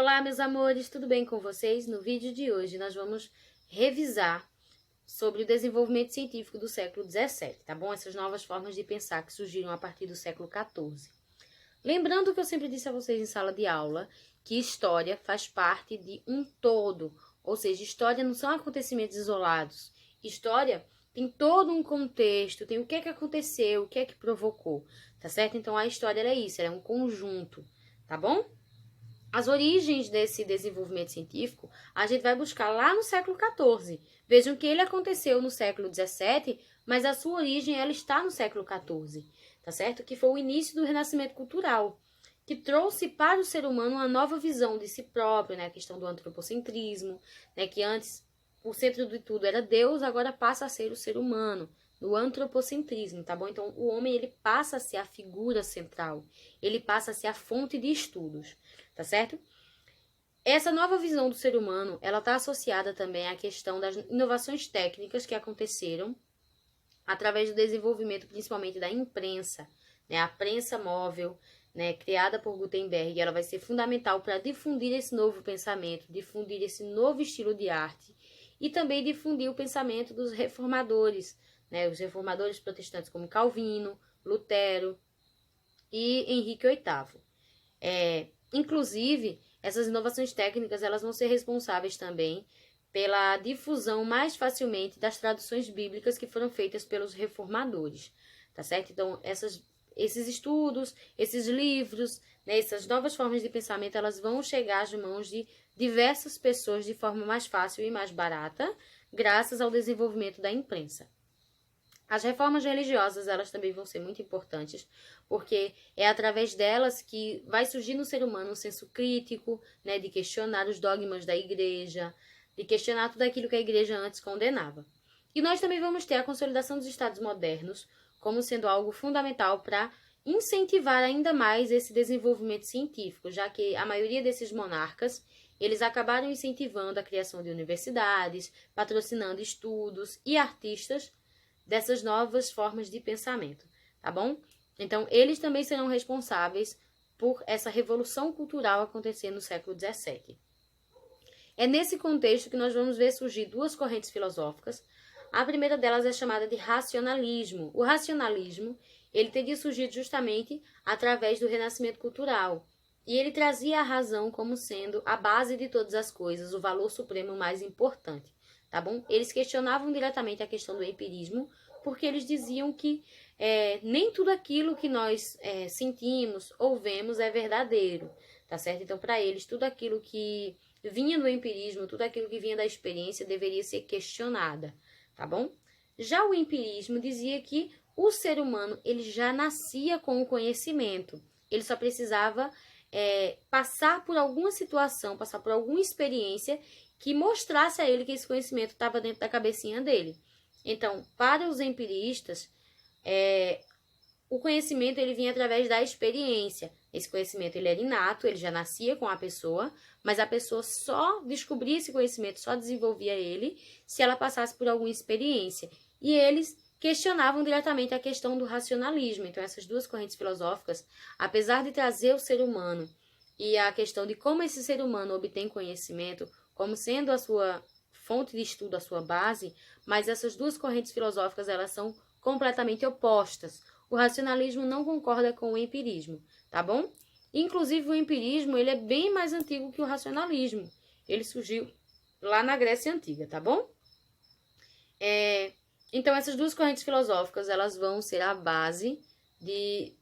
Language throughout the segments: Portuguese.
Olá, meus amores, tudo bem com vocês? No vídeo de hoje nós vamos revisar sobre o desenvolvimento científico do século XVII, tá bom? Essas novas formas de pensar que surgiram a partir do século XIV. Lembrando que eu sempre disse a vocês em sala de aula que história faz parte de um todo, ou seja, história não são acontecimentos isolados. História tem todo um contexto, tem o que aconteceu, o que provocou, tá certo? Então a história é isso, ela é um conjunto, tá bom? As origens desse desenvolvimento científico, a gente vai buscar lá no século XIV. Vejam que ele aconteceu no século XVII, mas a sua origem ela está no século XIV, tá certo? Que foi o início do Renascimento cultural, que trouxe para o ser humano uma nova visão de si próprio, né? A questão do antropocentrismo, né? Que antes o centro de tudo era Deus, agora passa a ser o ser humano, no antropocentrismo, tá bom? Então, o homem ele passa a ser a figura central, ele passa a ser a fonte de estudos, tá certo? Essa nova visão do ser humano, ela está associada também à questão das inovações técnicas que aconteceram através do desenvolvimento, principalmente da imprensa, né? A prensa móvel, né? Criada por Gutenberg, ela vai ser fundamental para difundir esse novo pensamento, difundir esse novo estilo de arte e também difundir o pensamento dos reformadores, né? Os reformadores protestantes como Calvino, Lutero e Henrique VIII. Inclusive, essas inovações técnicas elas vão ser responsáveis também pela difusão mais facilmente das traduções bíblicas que foram feitas pelos reformadores, tá certo? Então, esses estudos, esses livros, né, essas novas formas de pensamento, elas vão chegar às mãos de diversas pessoas de forma mais fácil e mais barata, graças ao desenvolvimento da imprensa. As reformas religiosas, elas também vão ser muito importantes, porque é através delas que vai surgir no ser humano um senso crítico, né, de questionar os dogmas da igreja, de questionar tudo aquilo que a igreja antes condenava. E nós também vamos ter a consolidação dos estados modernos como sendo algo fundamental para incentivar ainda mais esse desenvolvimento científico, já que a maioria desses monarcas, eles acabaram incentivando a criação de universidades, patrocinando estudos e artistas dessas novas formas de pensamento, tá bom? Então, eles também serão responsáveis por essa revolução cultural acontecer no século XVII. É nesse contexto que nós vamos ver surgir duas correntes filosóficas. A primeira delas é chamada de racionalismo. O racionalismo, ele teria surgido justamente através do renascimento cultural. E ele trazia a razão como sendo a base de todas as coisas, o valor supremo mais importante, tá bom? Eles questionavam diretamente a questão do empirismo, porque eles diziam que nem tudo aquilo que nós sentimos ou vemos é verdadeiro, tá certo? Então, para eles, tudo aquilo que vinha do empirismo, tudo aquilo que vinha da experiência deveria ser questionada, tá bom? Já o empirismo dizia que o ser humano ele já nascia com o conhecimento, ele só precisava passar por alguma situação, passar por alguma experiência que mostrasse a ele que esse conhecimento estava dentro da cabecinha dele. Então, para os empiristas, o conhecimento ele vinha através da experiência. Esse conhecimento ele era inato, ele já nascia com a pessoa, mas a pessoa só descobria esse conhecimento, só desenvolvia ele, se ela passasse por alguma experiência. E eles questionavam diretamente a questão do racionalismo. Então, essas duas correntes filosóficas, apesar de trazer o ser humano e a questão de como esse ser humano obtém conhecimento, como sendo a sua fonte de estudo, a sua base, mas essas duas correntes filosóficas, elas são completamente opostas. O racionalismo não concorda com o empirismo, tá bom? Inclusive, o empirismo, ele é bem mais antigo que o racionalismo. Ele surgiu lá na Grécia Antiga, tá bom? Então, essas duas correntes filosóficas, elas vão ser a base de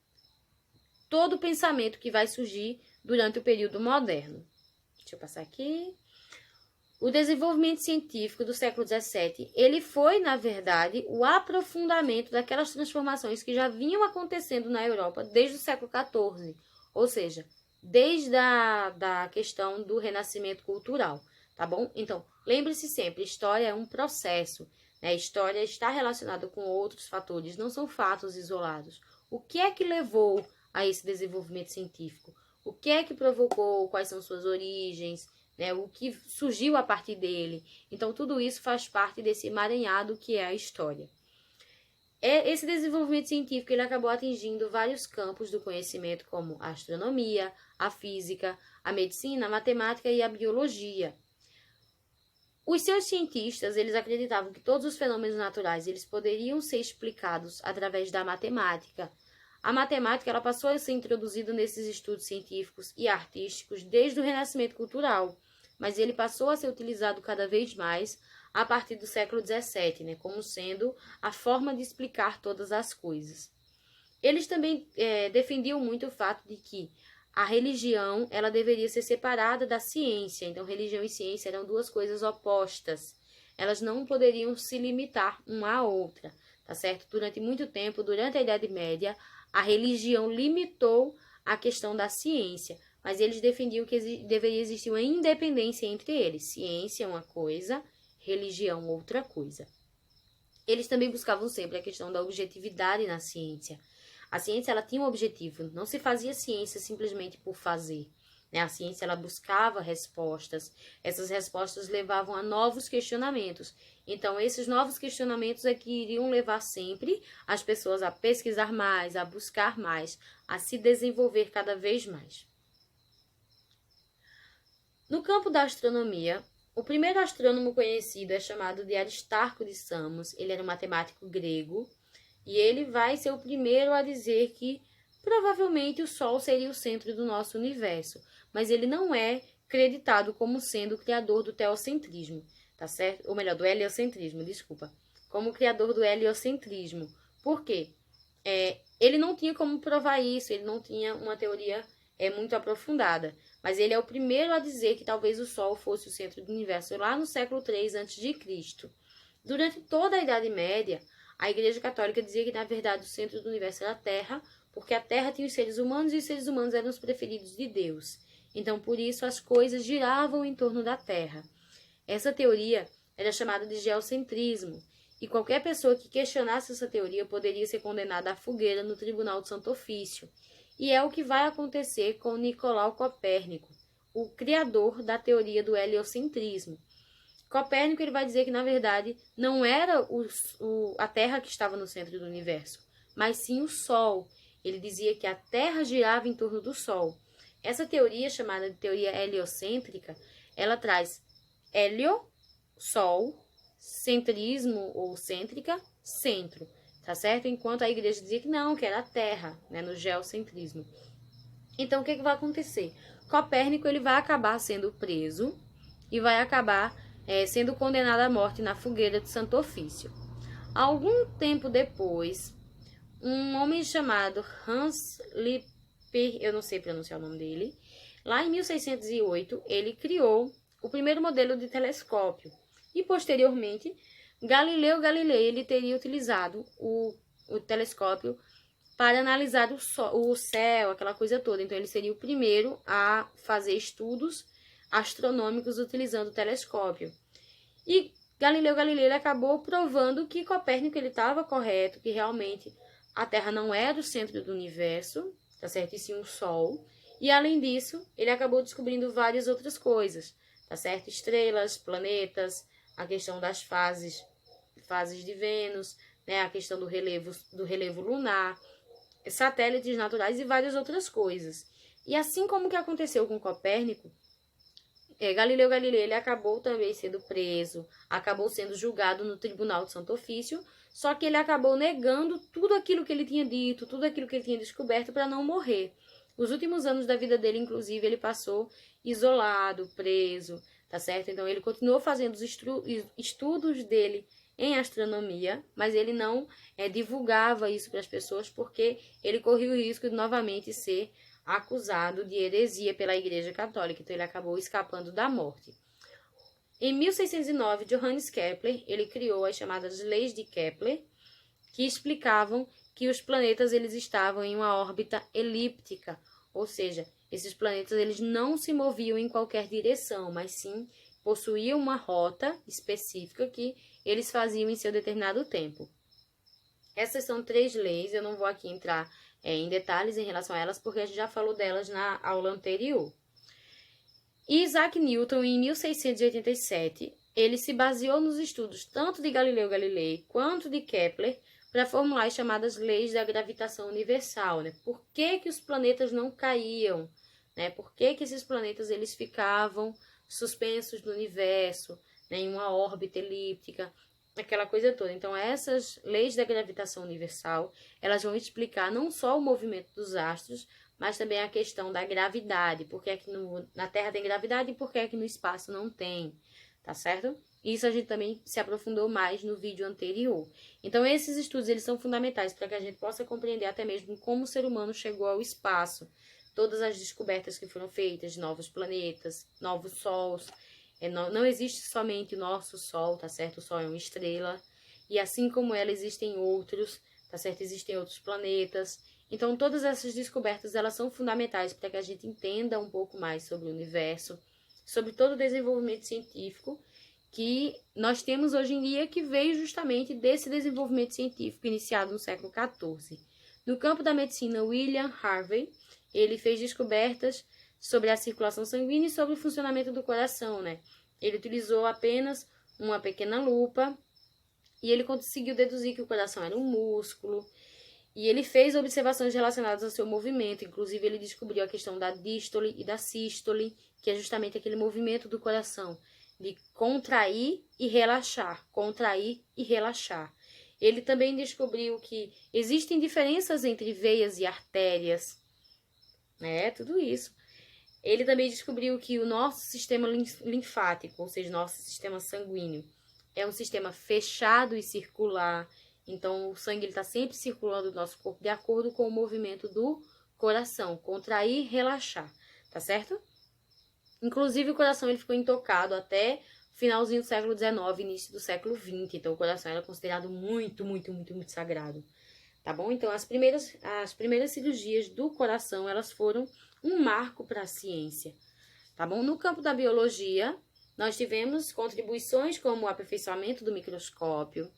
todo o pensamento que vai surgir durante o período moderno. Deixa eu passar aqui. O desenvolvimento científico do século XVII, ele foi, na verdade, o aprofundamento daquelas transformações que já vinham acontecendo na Europa desde o século XIV, ou seja, desde a questão do renascimento cultural, tá bom? Então, lembre-se sempre, história é um processo, né? História está relacionada com outros fatores, não são fatos isolados. O que é que levou a esse desenvolvimento científico? O que é que provocou? Quais são suas origens? O que surgiu a partir dele. Então, tudo isso faz parte desse emaranhado que é a história. Esse desenvolvimento científico ele acabou atingindo vários campos do conhecimento, como a astronomia, a física, a medicina, a matemática e a biologia. Os seus cientistas, eles acreditavam que todos os fenômenos naturais, eles poderiam ser explicados através da matemática. A matemática, ela passou a ser introduzida nesses estudos científicos e artísticos desde o Renascimento cultural, mas ele passou a ser utilizado cada vez mais a partir do século XVII, né, como sendo a forma de explicar todas as coisas. Eles também defendiam muito o fato de que a religião, ela deveria ser separada da ciência. Então, religião e ciência eram duas coisas opostas. Elas não poderiam se limitar uma à outra, tá certo? Durante muito tempo, durante a Idade Média, a religião limitou a questão da ciência, mas eles defendiam que deveria existir uma independência entre eles. Ciência é uma coisa, religião outra coisa. Eles também buscavam sempre a questão da objetividade na ciência. A ciência, ela tinha um objetivo, não se fazia ciência simplesmente por fazer, né? A ciência, ela buscava respostas, essas respostas levavam a novos questionamentos. Então, esses novos questionamentos é que iriam levar sempre as pessoas a pesquisar mais, a buscar mais, a se desenvolver cada vez mais. No campo da astronomia, o primeiro astrônomo conhecido é chamado de Aristarco de Samos. Ele era um matemático grego. E ele vai ser o primeiro a dizer que provavelmente o Sol seria o centro do nosso universo, mas ele não é creditado como sendo o criador do teocentrismo, tá certo? Ou melhor, do heliocentrismo, desculpa. Como criador do heliocentrismo. Por quê? Ele não tinha como provar isso, ele não tinha uma teoria muito aprofundada, mas ele é o primeiro a dizer que talvez o Sol fosse o centro do universo lá no século III a.C. Durante toda a Idade Média, a Igreja Católica dizia que, na verdade, o centro do universo era a Terra, porque a Terra tinha os seres humanos e os seres humanos eram os preferidos de Deus. Então, por isso, as coisas giravam em torno da Terra. Essa teoria era chamada de geocentrismo, e qualquer pessoa que questionasse essa teoria poderia ser condenada à fogueira no Tribunal do Santo Ofício. E é o que vai acontecer com Nicolau Copérnico, o criador da teoria do heliocentrismo. Copérnico, ele vai dizer que, na verdade, não era a Terra que estava no centro do universo, mas sim o Sol. Ele dizia que a Terra girava em torno do Sol. Essa teoria, chamada de teoria heliocêntrica, ela traz hélio, Sol, centrismo ou cêntrica, centro, tá certo? Enquanto a igreja dizia que não, que era a Terra, né, no geocentrismo. Então, o que vai acontecer? Copérnico, ele vai acabar sendo preso e vai acabar sendo condenado à morte na fogueira de Santo Ofício. Algum tempo depois, um homem chamado Hans Lipper, eu não sei pronunciar o nome dele, lá em 1608, ele criou o primeiro modelo de telescópio. E, posteriormente, Galileu Galilei ele teria utilizado o telescópio para analisar o céu, aquela coisa toda. Então, ele seria o primeiro a fazer estudos astronômicos utilizando o telescópio. E Galileu Galilei ele acabou provando que Copérnico estava correto, que realmente a Terra não era o centro do universo, tá certo? E sim o Sol. E, além disso, ele acabou descobrindo várias outras coisas, tá certo? Estrelas, planetas, a questão das fases de Vênus, né? A questão do relevo lunar, satélites naturais e várias outras coisas. E assim como que aconteceu com Copérnico, Galileu Galilei ele acabou também sendo preso, acabou sendo julgado no Tribunal de Santo Ofício, só que ele acabou negando tudo aquilo que ele tinha dito, tudo aquilo que ele tinha descoberto para não morrer. Os últimos anos da vida dele, inclusive, ele passou isolado, preso, tá certo? Então, ele continuou fazendo os estudos dele em astronomia, mas ele não divulgava isso para as pessoas porque ele corria o risco de novamente ser acusado de heresia pela Igreja Católica, então ele acabou escapando da morte. Em 1609, Johannes Kepler, ele criou as chamadas leis de Kepler, que explicavam que os planetas eles estavam em uma órbita elíptica, ou seja, esses planetas eles não se moviam em qualquer direção, mas sim possuíam uma rota específica que eles faziam em seu determinado tempo. Essas são 3 leis, eu não vou aqui entrar em detalhes em relação a elas, porque a gente já falou delas na aula anterior. Isaac Newton, em 1687, ele se baseou nos estudos tanto de Galileu Galilei quanto de Kepler para formular as chamadas leis da gravitação universal, né? Por que os planetas não caíam, né? Por que que esses planetas eles ficavam suspensos no universo, né, em uma órbita elíptica, aquela coisa toda. Então, essas leis da gravitação universal, elas vão explicar não só o movimento dos astros, mas também a questão da gravidade. Por que é que na Terra tem gravidade e por que é que no espaço não tem, tá certo? Isso a gente também se aprofundou mais no vídeo anterior. Então, esses estudos eles são fundamentais para que a gente possa compreender até mesmo como o ser humano chegou ao espaço. Todas as descobertas que foram feitas de novos planetas, novos sols. Não existe somente o nosso Sol, tá certo? O Sol é uma estrela. E assim como ela, existem outros, tá certo? Existem outros planetas. Então, todas essas descobertas, elas são fundamentais para que a gente entenda um pouco mais sobre o universo, sobre todo o desenvolvimento científico que nós temos hoje em dia, que veio justamente desse desenvolvimento científico iniciado no século XIV. No campo da medicina, William Harvey, ele fez descobertas sobre a circulação sanguínea e sobre o funcionamento do coração, né? Ele utilizou apenas uma pequena lupa e ele conseguiu deduzir que o coração era um músculo. E ele fez observações relacionadas ao seu movimento, inclusive ele descobriu a questão da dístole e da sístole, que é justamente aquele movimento do coração, de contrair e relaxar, contrair e relaxar. Ele também descobriu que existem diferenças entre veias e artérias, né? Tudo isso. Ele também descobriu que o nosso sistema linfático, ou seja, nosso sistema sanguíneo, é um sistema fechado e circular. Então, o sangue está sempre circulando no nosso corpo de acordo com o movimento do coração, contrair e relaxar, tá certo? Inclusive, o coração ele ficou intocado até o finalzinho do século XIX, início do século XX. Então, o coração era considerado muito sagrado, tá bom? Então, as primeiras cirurgias do coração, elas foram um marco para a ciência, tá bom? No campo da biologia, nós tivemos contribuições como o aperfeiçoamento do microscópio,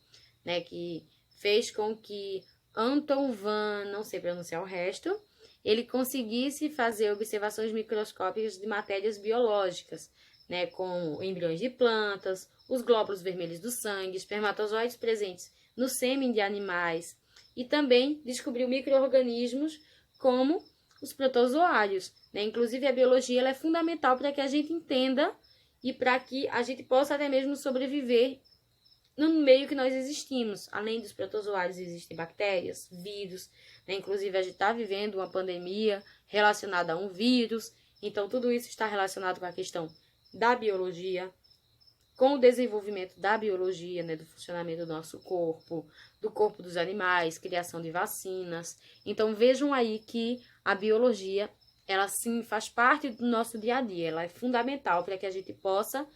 né, que fez com que Anton van, não sei pronunciar o resto, ele conseguisse fazer observações microscópicas de matérias biológicas, né, com embriões de plantas, os glóbulos vermelhos do sangue, espermatozoides presentes no sêmen de animais, e também descobriu micro-organismos como os protozoários, né? Inclusive, a biologia ela é fundamental para que a gente entenda e para que a gente possa até mesmo sobreviver no meio que nós existimos. Além dos protozoários, existem bactérias, vírus, né? Inclusive, a gente está vivendo uma pandemia relacionada a um vírus. Então, tudo isso está relacionado com a questão da biologia, com o desenvolvimento da biologia, né? Do funcionamento do nosso corpo, do corpo dos animais, criação de vacinas. Então, vejam aí que a biologia, ela sim faz parte do nosso dia a dia. Ela é fundamental para que a gente possa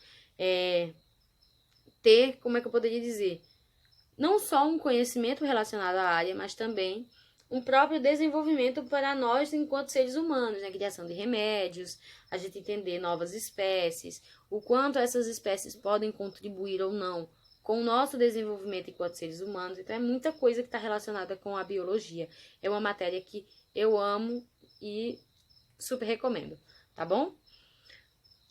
ter, como é que eu poderia dizer, não só um conhecimento relacionado à área, mas também um próprio desenvolvimento para nós enquanto seres humanos, né? Criação de remédios, a gente entender novas espécies, o quanto essas espécies podem contribuir ou não com o nosso desenvolvimento enquanto seres humanos. Então, é muita coisa que está relacionada com a biologia. É uma matéria que eu amo e super recomendo, tá bom?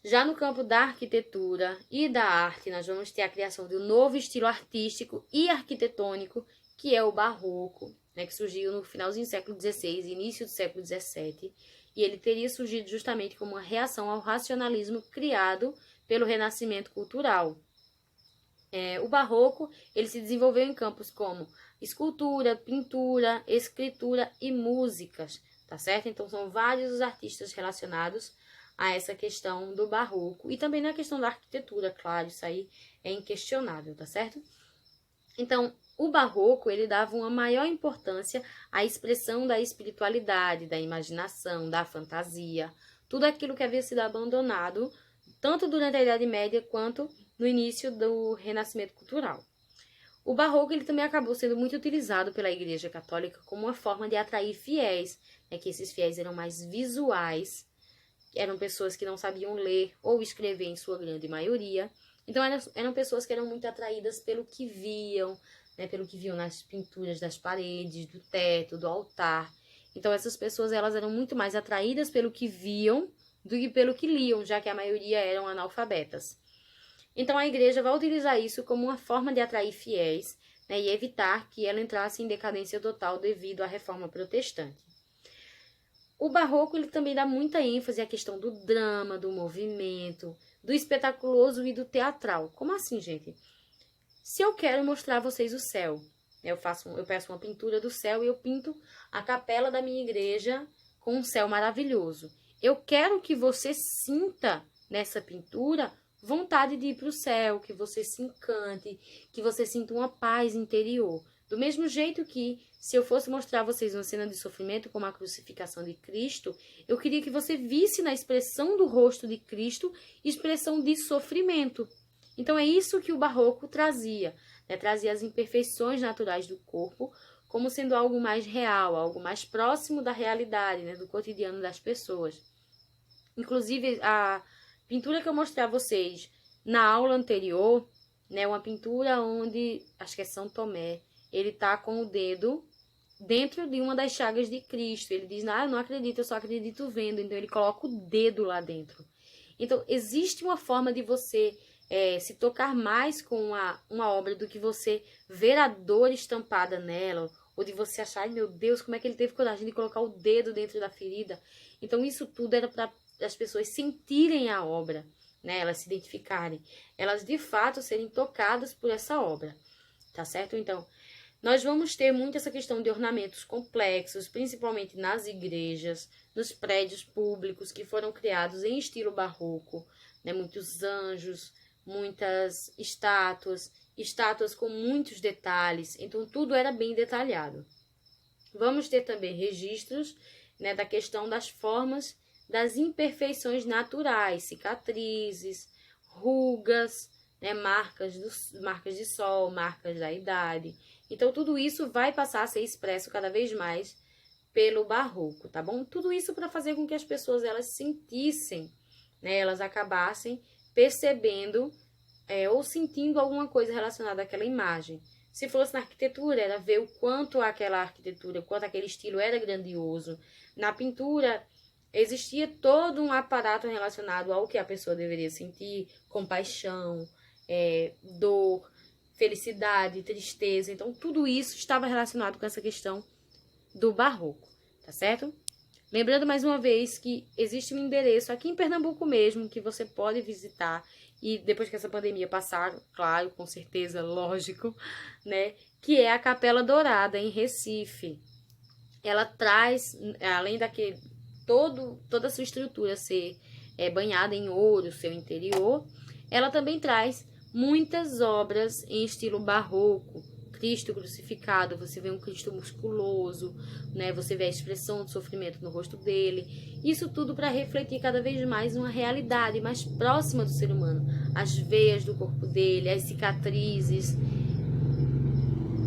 Já no campo da arquitetura e da arte, nós vamos ter a criação de um novo estilo artístico e arquitetônico, que é o barroco, né, que surgiu no finalzinho do século XVI e início do século XVII, e ele teria surgido justamente como uma reação ao racionalismo criado pelo Renascimento cultural. O barroco ele se desenvolveu em campos como escultura, pintura, escritura e músicas, tá certo? Então, são vários os artistas relacionados a essa questão do barroco e também na questão da arquitetura, claro, isso aí é inquestionável, tá certo? Então, o barroco, ele dava uma maior importância à expressão da espiritualidade, da imaginação, da fantasia, tudo aquilo que havia sido abandonado, tanto durante a Idade Média quanto no início do Renascimento cultural. O barroco ele também acabou sendo muito utilizado pela Igreja Católica como uma forma de atrair fiéis, né, que esses fiéis eram mais visuais, eram pessoas que não sabiam ler ou escrever em sua grande maioria. Então, eram pessoas que eram muito atraídas pelo que viam, né, pelo que viam nas pinturas das paredes, do teto, do altar. Então, essas pessoas elas eram muito mais atraídas pelo que viam do que pelo que liam, já que a maioria eram analfabetas. Então, a igreja vai utilizar isso como uma forma de atrair fiéis, né, e evitar que ela entrasse em decadência total devido à reforma protestante. O barroco ele também dá muita ênfase à questão do drama, do movimento, do espetaculoso e do teatral. Como assim, gente? Se eu quero mostrar a vocês o céu, eu peço uma pintura do céu e eu pinto a capela da minha igreja com um céu maravilhoso. Eu quero que você sinta nessa pintura vontade de ir para o céu, que você se encante, que você sinta uma paz interior. Do mesmo jeito que, se eu fosse mostrar a vocês uma cena de sofrimento como a crucificação de Cristo, eu queria que você visse na expressão do rosto de Cristo expressão de sofrimento. Então é isso que o barroco trazia, né? Trazia as imperfeições naturais do corpo como sendo algo mais real, algo mais próximo da realidade, né? Do cotidiano das pessoas. Inclusive, a pintura que eu mostrei a vocês na aula anterior, né? Uma pintura onde, acho que é São Tomé, ele tá com o dedo dentro de uma das chagas de Cristo. Ele diz, eu não acredito, eu só acredito vendo. Então, ele coloca o dedo lá dentro. Então, existe uma forma de você se tocar mais com uma obra do que você ver a dor estampada nela, ou de você achar, ai meu Deus, como é que ele teve coragem de colocar o dedo dentro da ferida. Então, isso tudo era para as pessoas sentirem a obra, né? Elas se identificarem, elas de fato serem tocadas por essa obra, tá certo? Então, nós vamos ter muito essa questão de ornamentos complexos, principalmente nas igrejas, nos prédios públicos que foram criados em estilo barroco, né? Muitos anjos, muitas estátuas com muitos detalhes, então tudo era bem detalhado. Vamos ter também registros, né, da questão das formas das imperfeições naturais, cicatrizes, rugas, né, marcas de sol, marcas da idade. Então, tudo isso vai passar a ser expresso cada vez mais pelo barroco, tá bom? Tudo isso para fazer com que as pessoas elas sentissem, né, elas acabassem percebendo ou sentindo alguma coisa relacionada àquela imagem. Se fosse na arquitetura, era ver o quanto aquela arquitetura, o quanto aquele estilo era grandioso. Na pintura, existia todo um aparato relacionado ao que a pessoa deveria sentir, compaixão, dor, felicidade, tristeza. Então, tudo isso estava relacionado com essa questão do barroco, tá certo? Lembrando mais uma vez que existe um endereço aqui em Pernambuco mesmo que você pode visitar e depois que essa pandemia passar, claro, com certeza, lógico, né? Que é a Capela Dourada em Recife. Ela traz, além daquele toda a sua estrutura ser banhada em ouro, seu interior, ela também traz muitas obras em estilo barroco. Cristo crucificado, você vê um Cristo musculoso, né? Você vê a expressão de sofrimento no rosto dele. Isso tudo para refletir cada vez mais uma realidade mais próxima do ser humano. As veias do corpo dele, as cicatrizes.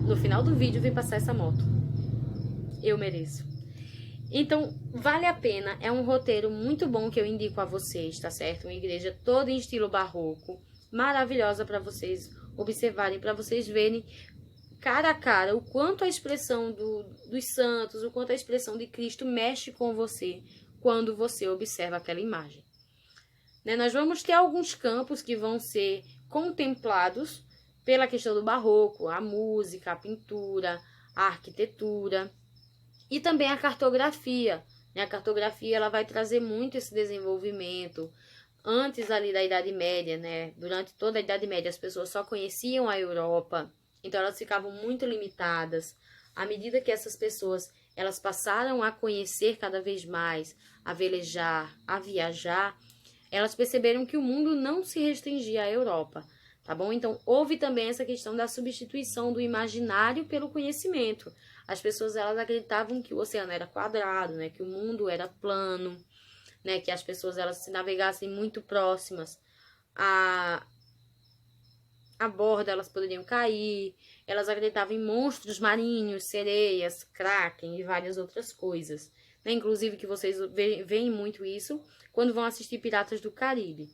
No final do vídeo vem passar essa moto. Eu mereço. Então, vale a pena. É um roteiro muito bom que eu indico a vocês, tá certo? Uma igreja toda em estilo barroco. Maravilhosa para vocês observarem, para vocês verem cara a cara o quanto a expressão dos santos, o quanto a expressão de Cristo mexe com você quando você observa aquela imagem. Né? Nós vamos ter alguns campos que vão ser contemplados pela questão do barroco, a música, a pintura, a arquitetura e também a cartografia. Né? A cartografia ela vai trazer muito esse desenvolvimento. Antes ali da Idade Média, né? Durante toda a Idade Média, as pessoas só conheciam a Europa. Então, elas ficavam muito limitadas. À medida que essas pessoas elas passaram a conhecer cada vez mais, a velejar, a viajar, elas perceberam que o mundo não se restringia à Europa, tá bom? Então, houve também essa questão da substituição do imaginário pelo conhecimento. As pessoas elas acreditavam que o oceano era quadrado, né? Que o mundo era plano, né? Que as pessoas elas se navegassem muito próximas a borda, elas poderiam cair, elas acreditavam em monstros marinhos, sereias, kraken e várias outras coisas. Né? Inclusive que vocês veem muito isso quando vão assistir Piratas do Caribe.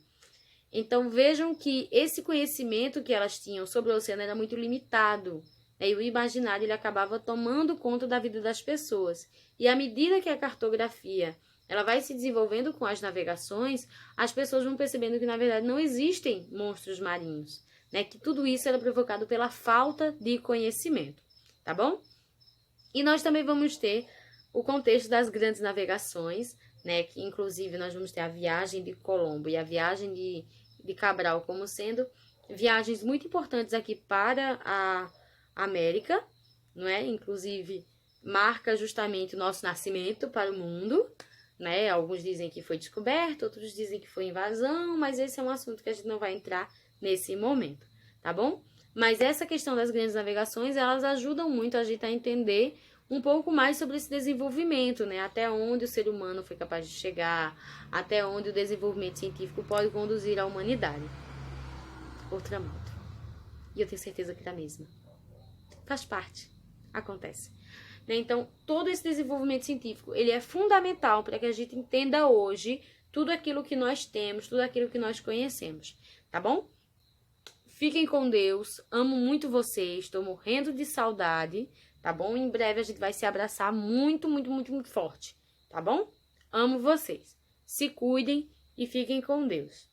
Então vejam que esse conhecimento que elas tinham sobre o oceano era muito limitado. Né? E o imaginário ele acabava tomando conta da vida das pessoas. E à medida que a cartografia ela vai se desenvolvendo com as navegações, as pessoas vão percebendo que na verdade não existem monstros marinhos. Né, que tudo isso era provocado pela falta de conhecimento, tá bom? E nós também vamos ter o contexto das grandes navegações, né, que inclusive nós vamos ter a viagem de Colombo e a viagem de Cabral como sendo viagens muito importantes aqui para a América, não é? Inclusive marca justamente o nosso nascimento para o mundo, né? Alguns dizem que foi descoberto, outros dizem que foi invasão, mas esse é um assunto que a gente não vai entrar nesse momento, tá bom? Mas essa questão das grandes navegações, elas ajudam muito a gente a entender um pouco mais sobre esse desenvolvimento, né? Até onde o ser humano foi capaz de chegar, até onde o desenvolvimento científico pode conduzir a humanidade. Outra moto. E eu tenho certeza que da mesma. Faz parte. Acontece. Então, todo esse desenvolvimento científico, ele é fundamental para que a gente entenda hoje tudo aquilo que nós temos, tudo aquilo que nós conhecemos, tá bom? Fiquem com Deus, amo muito vocês, estou morrendo de saudade, tá bom? Em breve a gente vai se abraçar muito, muito, muito, muito forte, tá bom? Amo vocês. Se cuidem e fiquem com Deus.